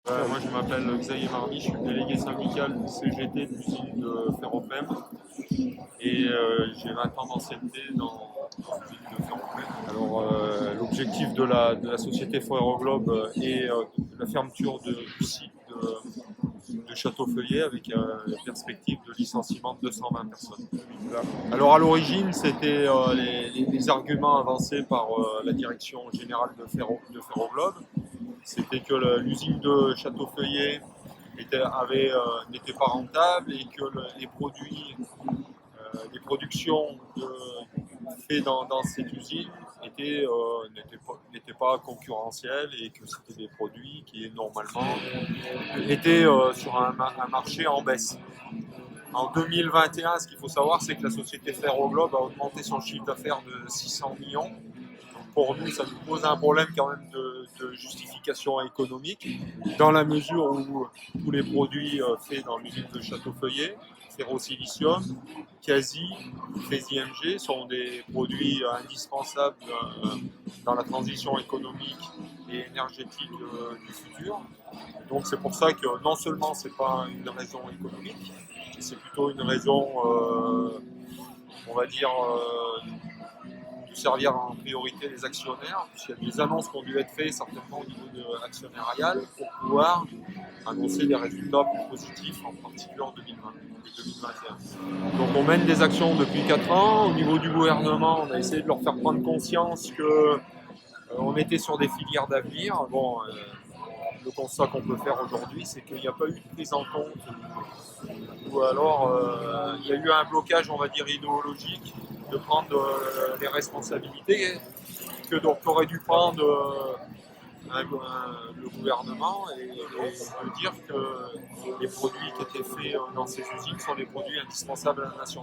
Moi je m'appelle Xavier Marmy, je suis délégué syndical du CGT de l'usine de Ferropem et j'ai 20 ans d'ancienneté dans l'usine de Ferropem. Alors l'objectif de la société Ferroglobe est la fermeture du site de Château-Feuillet avec la perspective de licenciement de 220 personnes. Alors à l'origine c'était les arguments avancés par la direction générale de Ferroglobe. C'était que l'usine de Château-Feuillet n'était pas rentable et que les productions faites dans cette usine n'étaient pas concurrentielles et que c'était des produits qui normalement étaient sur un marché en baisse. En 2021, ce qu'il faut savoir, c'est que la société Ferroglobe a augmenté son chiffre d'affaires de 600 millions. Pour nous, ça nous pose un problème quand même de justification économique, dans la mesure où tous les produits faits dans l'usine de Château-Feuillet, ferrosilicium, quasi, FeSi-MG, sont des produits indispensables dans la transition économique et énergétique du futur. Donc c'est pour ça que non seulement c'est pas une raison économique, mais c'est plutôt une raison, on va dire, de servir en priorité les actionnaires, puisqu'il y a des annonces qui ont dû être faites certainement au niveau de actionnarial pour pouvoir annoncer des résultats plus positifs, en particulier en 2020 et 2021. Donc on mène des actions depuis 4 ans. Au niveau du gouvernement, on a essayé de leur faire prendre conscience que on était sur des filières d'avenir. Bon, le constat qu'on peut faire aujourd'hui, c'est qu'il n'y a pas eu de prise en compte, ou alors il y a eu un blocage, on va dire, idéologique de prendre les responsabilités que donc aurait dû prendre le gouvernement et de dire que les produits qui étaient faits dans ces usines sont des produits indispensables à la nation.